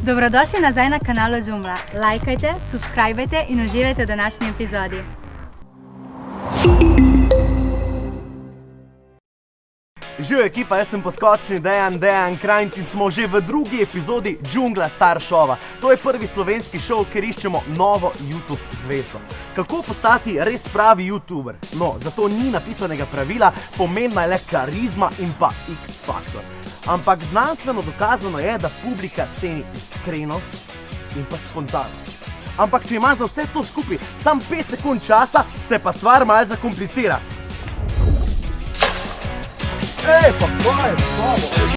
Dobrodošli nazaj na kanalu Džungla. Lajkajte, subscribajte in uživajte v današnji epizodi. Živijo ekipa, jaz sem poskočni Dejan Krajnč in smo že v drugi epizodi Džungla Star Shova. To je prvi slovenski šov, kjer iščemo novo YouTube zvezdo. Kako postati res pravi YouTuber? No, zato ni napisanega pravila, pomembna je le karizma in pa X-faktor. Ampak znanstveno dokazano je, da publika ceni iskrenost in pa spontanost. Ampak če ima za vse to skupaj samo 5 sekund časa, se pa stvar malo zakomplicira. Ej, pa kaj je slabo?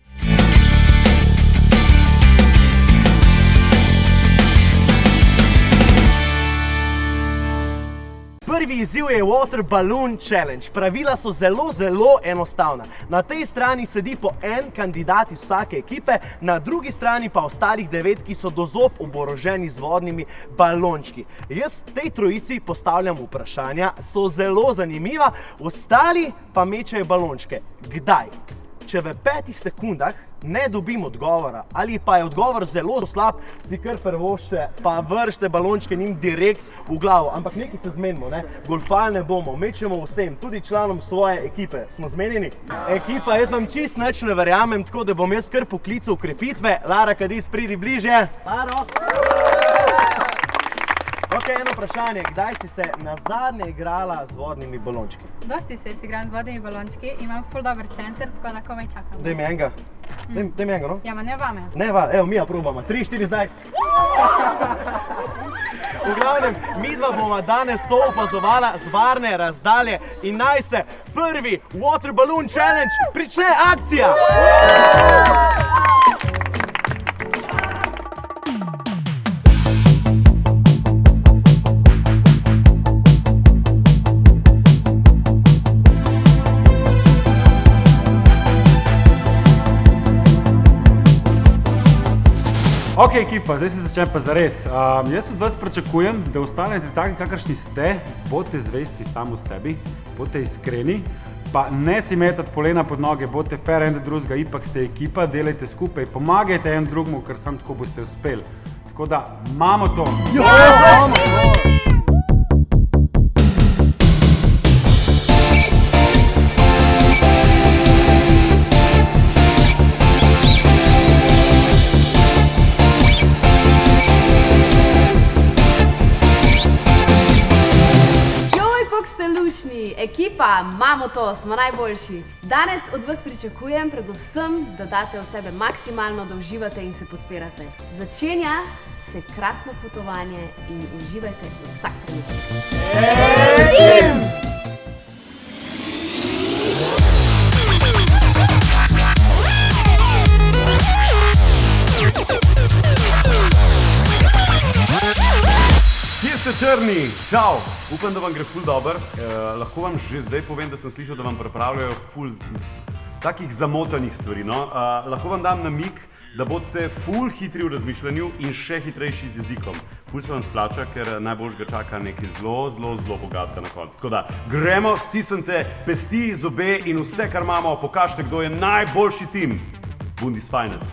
Prvi izziv je Water Balloon Challenge. Pravila so zelo enostavna. Na tej strani sedi po en kandidat iz vsake ekipe, na drugi strani pa ostalih 9, ki so do zob oboroženi z vodnimi balončki. Jaz tej trojici postavljam vprašanja, so zelo zanimiva, ostali pa mečejo balončke. Kdaj? Če v 5 sekundah ne dobim odgovora ali pa je odgovor zelo slab, si kar prvošče pa vršte balončke njim direkt v glavo. Ampak nekaj se zmenimo, ne? Golfali ne bomo, mečemo vsem, tudi članom svoje ekipe. Smo zmenjeni? Ekipa, jaz vam čist nič ne verjamem, tako da bom jaz kar poklical krepitve. Lara Kadis, pridi bližje. Laro! Ok, eno vprašanje. Kdaj si se nazadnje igrala z vodnimi balončki? Dosti se igram z vodnimi balončki, imam ful dober center, tako da komaj čakam. Daj mi enega. Daj mi enega, no? Ja, ma ne vame. Ne vame, evo, Mija probama. 3, 4, zdaj. V glavnem, midva bomo danes to opazovala z varne razdalje in naj se prvi Water Balloon Challenge prične akcija! Ok, ekipa, zdaj se začnem pa zares. Jaz od vas pričakujem, da ostanete taki, kakršni ste, bodite zvesti samo sebi, bodite iskreni, pa ne si metati polena pod noge, bodite fair en do drugega, ipak ste ekipa, delajte skupaj, pomagajte en drugemu, ker samo tako boste uspeli. Tako da, imamo to! Ekipa, imamo to, smo najboljši. Danes od vas pričakujem predvsem, da date od sebe maksimalno, da uživate in se podpirate. Začenja se krasno potovanje in uživajte vsak trenutek. Kje ste črni? Čau! Upam, da vam gre ful dober. Lahko vam že zdaj povem, da sem slišal, da vam pripravljajo ful takih zamotanih stvari. Lahko vam dam namig, da boste ful hitri v razmišljanju in še hitrejši z jezikom. Ful se vam splača, ker najboljšega čaka nekaj zelo bogatega na koncu. Tako da, gremo, stisnite pesti, zobe in vse, kar imamo, pokažite, kdo je najboljši tim. Bundis Finest.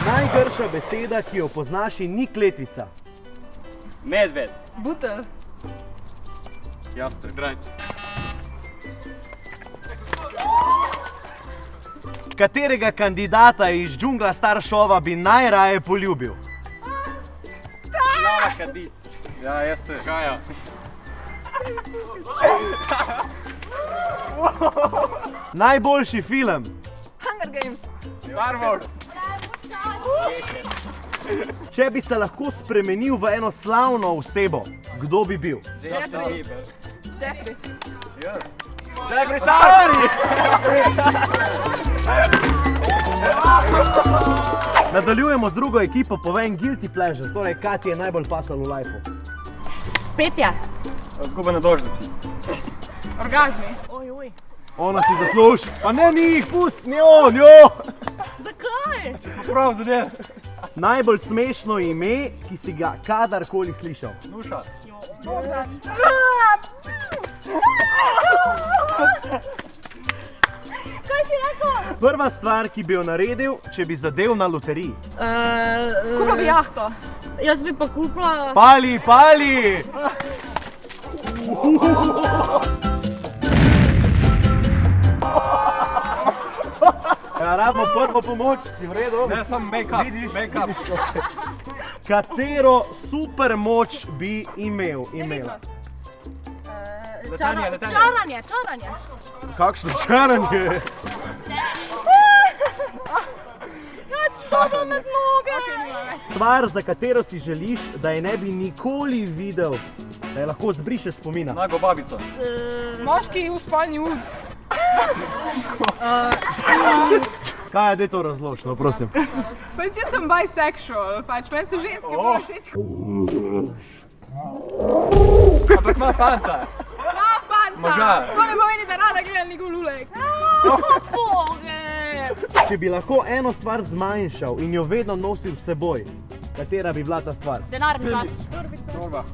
Najgrša beseda, ki jo poznaš in ni kletvica. Medved. Butel. Jaster, graj. Katerega kandidata iz Džungla Star Shova bi najraje poljubil? Lara Kadis. Ja, jeste. Kaja. Najboljši film? Hunger Games. Star Wars. Če bi se lahko spremenil v eno slavno osebo, kdo bi bil? Jeffrey. Jeffrey. Jeffrey Star! Nadaljujemo z drugo ekipo, povej guilty pleasure, torej kaj ti je najbolj pasalo v lifeu? Petja. Zgubene dolžnosti. Orgazmi. Ona si zasluži. Pa ne njih, pust, njo! Zakaj? Če smo prav zadeli. Najbolj smešno ime, ki si ga kadarkoli slišal. Nuša. Prva stvar, ki bi jo naredil, če bi zadev na loteriji. Kupila bi jahto. Jaz bi pa kupila... Pali, pali! Ja, rabimo prvo pomoč, si v redu? Ne, sem make-up. Make-up. Katero super moč bi imela? Letanje. Čaranje. Kakšno čaranje? Čaranje med noge. Stvar, za katero si želiš, da je ne bi nikoli videl, da je lahko zbriše spomina. Nago babico. Moški v spalni ud. Kaj je, daj to razloži, no, prosim. Pač jaz sem bisexual, pač meni so ženske bolj všeč. Ampak ima fanta. Fanta! Moža. To ne pomeni, da rada gledam njegov lulek. Če bi lahko eno stvar zmanjšal in jo vedno nosil s seboj, katera bi bila ta stvar? Denarni plač. Torba.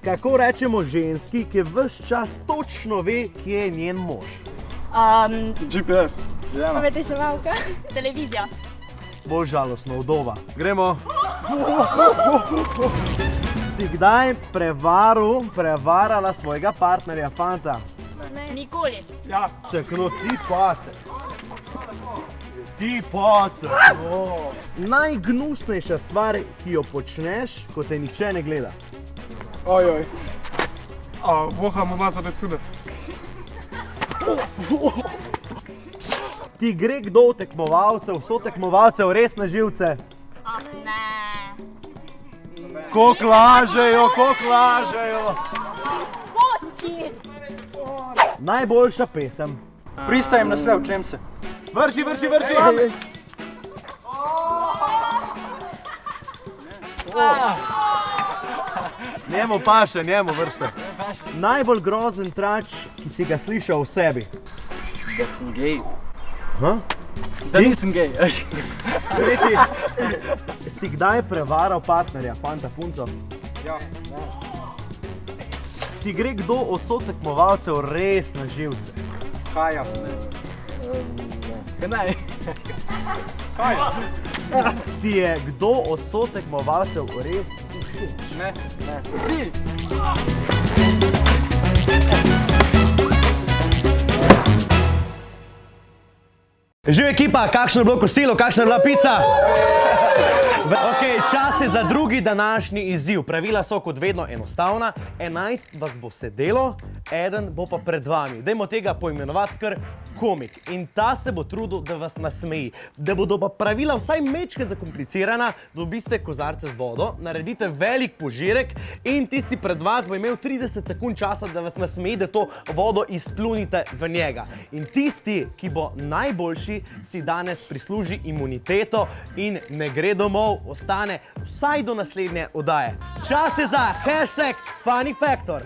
Kako rečemo ženski, ki ves čas točno ve, kje je njen mož? GPS. Žena. Pameteševalka. Televizija. Bolj žalostno, vdova. Gremo. Si kdaj prevarala svojega partnerja, fanta? Nikoli. Ja. Cekno, ti pace. Ti pace. Najgnusnejša stvar, ki jo počneš, ko te niče ne gleda. Ojoj. Boha mu vas zabecude. Ti gre kdo od tekmovalcev, sotekmovalcev res na živce? Ne. Koliko lažejo, koliko lažejo. Poči. Najboljša pesem. Pristajem na sve, učem se. Vrši, vrši, vrši! Njemu paše, njemu vršte. Najbolj grozen trač, ki si ga slišal v sebi. Da sem gej. Ha? Da nisem gej. Tretji. Si kdaj prevaral partnerja, fanta, punco? Ja. Ti gre kdo od sotekmovalcev res na živce? Kaja. Ne. Kaja. Ti je kdo od sotekmovalcev res všeč? Ne. Vsi. Živ ekipa, kakšno je bilo kosilo, kakšna je bila pica? Ok, čas je za drugi današnji izziv. Pravila so kot vedno enostavna. 11 vas bo sedelo, eden bo pa pred vami. Dajmo tega poimenovati kar komik. In ta se bo trudil, da vas nasmeji. Da bodo pa pravila vsaj mečke zakomplicirana, dobiste kozarce z vodo, naredite velik požirek in tisti pred vas bo imel 30 sekund časa, da vas nasmeji, da to vodo izplunite v njega. In tisti, ki bo najboljši, si danes prisluži imuniteto in ne gre domov, ostane vsaj do naslednje oddaje. Čas je za #FunnyFactor.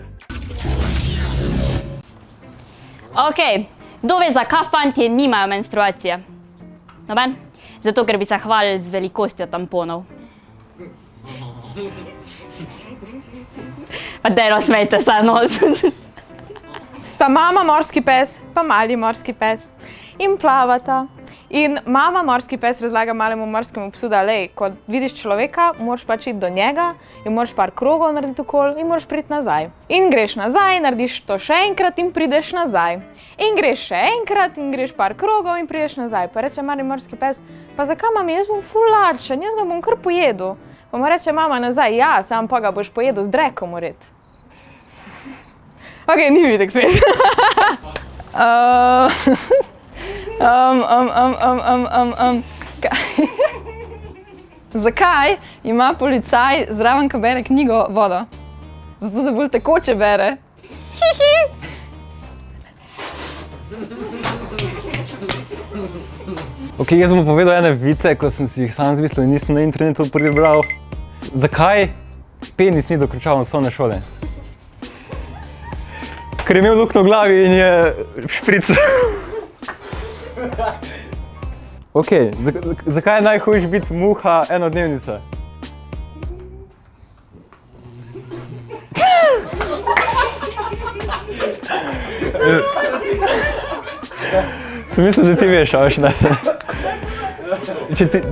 Ok, kdo ve, zakaj fantje nimajo menstruacije? Noben? Zato, ker bi se hvalili z velikostjo tamponov. Pa daj razsmejte se, no. Sta mama morski pes, pa mali morski pes in plavata. In mama morski pes razlaga malemu morskemu psu, da lej, ko vidiš človeka, moraš pač iti do njega in moraš par krogov narediti okoli in moraš priti nazaj. In greš nazaj, narediš to še enkrat in prideš nazaj. In greš še enkrat in greš par krogov in prideš nazaj. Pa reče mali morski pes, pa zakaj mami, jaz bom ful lačen, jaz ga bom kar pojedel. Pa mu reče mama nazaj, ja, sam pa ga boš pojedel z drekom ured. Ok, ni mi tako smešno. Zakaj ima policaj zraven, ko bere knjigo, vodo? Zato, da bolj tekoče bere. Ok, jaz bom povedal ene vice, ko sem si jih sam zmislil in nisem na internetu prebral. Zakaj penis ni dokončal osnovne šole? Ker je imel luknjo v glavi in je šprical. Ok, zakaj je najhujše biti muha enodnevnica? Sem mislil, da ti veš, a veš, ne.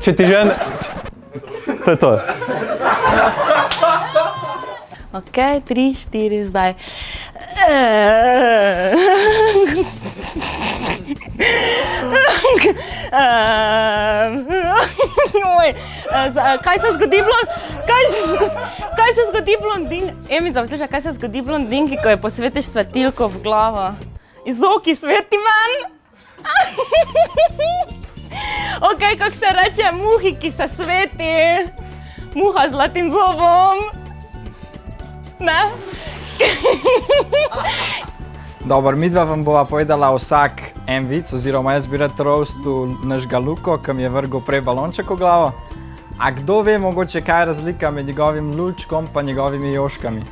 Če ti žena... To je to. Ok, 3, 4, zdaj. Kaj se zgodi blondinki? Emica, poslušaj, kaj se zgodi blondinki, ko je posvetiš svetilko v glavo? Iz oki sveti ven? Ok, kako se reče muhi, ki se sveti? Muha z zlatim zobom? Ne? Dobro, midva vam bova povedala vsak en vic, oziroma jaz bi rad roastil našega Luko, ki mi je vrgel prej balonček v glavo. A kdo ve mogoče, kaj je razlika med njegovim lulčkom pa njegovimi joškami?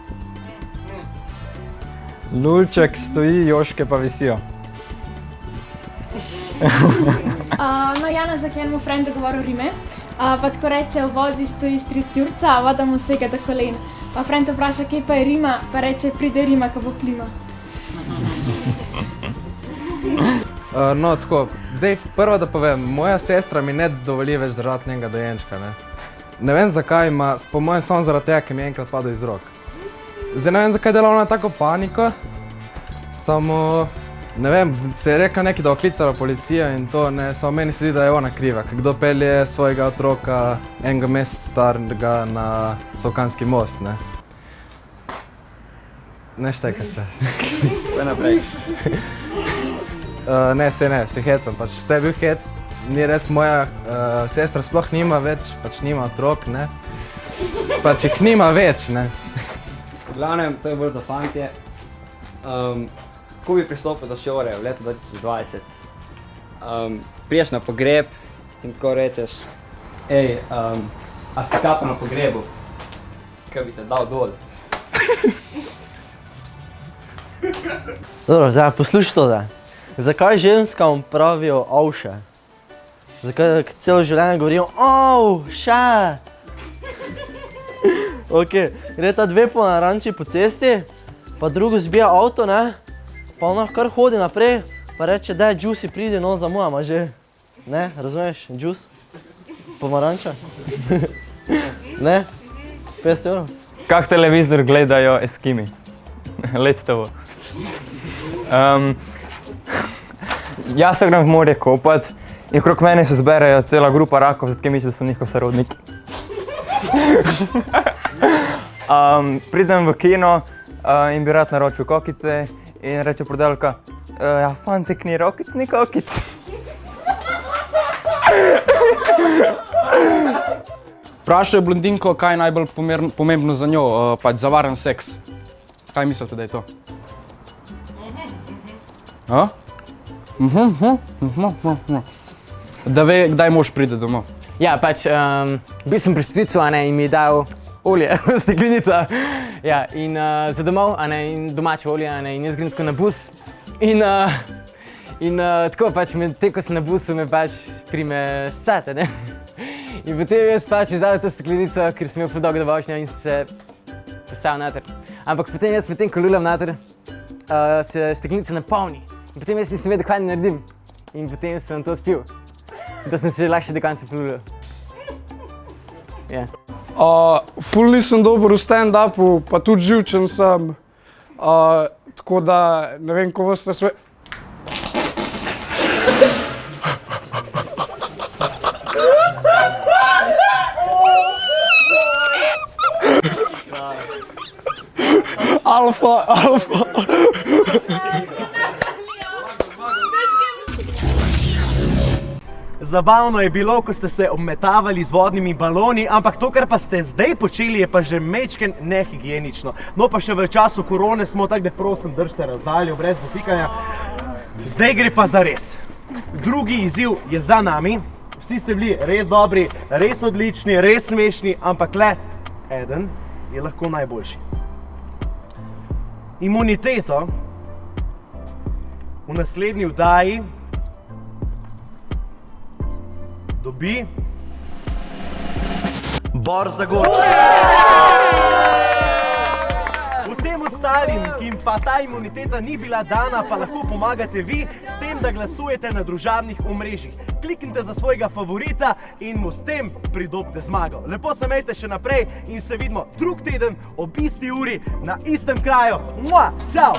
Lulček stoji, joške pa visijo. No, Jana za enemu frendu govoril Rime, pa tako reče, v vodi stoji stric Jurca, a voda mu sega do kolen. Pa frend vpraša, kje pa je Rima, pa reče, pride Rima, ko bo plima. No, tako, zdaj prvo da povem, moja sestra mi ne dovoli več držati njenega dojenčka, ne. Ne vem zakaj ima, po mojem samo zaradi tega, ker mi je enkrat padel iz rok. Zdaj ne vem zakaj dela ona tako paniko, samo, ne vem, se je rekla nekaj, da bo klicala policijo in to, ne, samo meni se zdi, da je ona kriva, ker kdo pelje svojega otroka enega meseca starega na Solkanski most, ne. Ne štekaj ste. Kaj naprej? Ne, se hecam, pač vse je bil hec, ni res moja sestra sploh nima več, pač nima otrok, ne. Pač jih nima več, ne. V glavnem, to je bolj za fantje. Ko bi pristopil do šole v letu 2020, priješ na pogreb in tako rečeš, ej, a si kapa na pogrebu, kaj bi te dal dol? Dobro, zdaj poslušaj to zdaj. Zakaj ženskam pravijo ovše? Zakaj celo življenje govorijo ovše? Ok, gre ta dve ponaranči po cesti, pa drugo zbija avto, ne? Pa ona kar hodi naprej, pa reče, daj, Juicy, pridi, no, zamujamo že. Ne, razumeš, Juice? Pomaranča? Ne? 50 evrov. Kak televizor gledajo Eskimi? Letitovo. Jaz se grem v morje kopat in okrog mene se zberejo cela grupa rakov, zato mislijo, da so njihov sorodnik. Pridem v kino in bi rad naročil kokice in reče prodajalka, ja, fantek ni rokic, ni kokic. Vprašajo blondinko, kaj je najbolj pomembno za njo, pač za varen seks. Kaj mislite, da je to? Da ve, kdaj mož pride domov. Ja, pač, bil sem pri stricu, in mi je dal olje, steklenica. Ja, in za domov, in domače olje, in jaz grem tako na bus. In tako pač, te, ko sem na busu, me pač prime scate, ne. In potem jaz pač vzal to steklenico, ker sem imel ful dolgo do vožnja in se postavil nater. Ampak potem jaz, medtem ko lulam nater, se steklenica napolni. In potem jaz nisem vedel, kaj naredim. In potem sem to spil. Da sem se lahko še do konca polulil. Ja. Ful nisem dober v stand-upu, pa tudi živčen sem. Tako da ne vem, ko vas ne Alfa. Zabavno je bilo, ko ste se obmetavali z vodnimi baloni, ampak to, kar pa ste zdaj počeli, je pa že majčken nehigienično. No pa še v času korone smo, tako da prosim, držite razdaljo, brez dotikanja. Zdaj gre pa za res. Drugi izziv je za nami. Vsi ste bili res dobri, res odlični, res smešni, ampak le eden je lahko najboljši. Imuniteto v naslednji vdaji dobi Bor Zagorček. Vsem ostalim, ki jim pa ta imuniteta ni bila dana, pa lahko pomagate vi s tem, da glasujete na družabnih omrežjih. Kliknite za svojega favorita in mu s tem pridobite zmago. Lepo se imejte še naprej in se vidimo drug teden ob isti uri na istem kraju. Čau!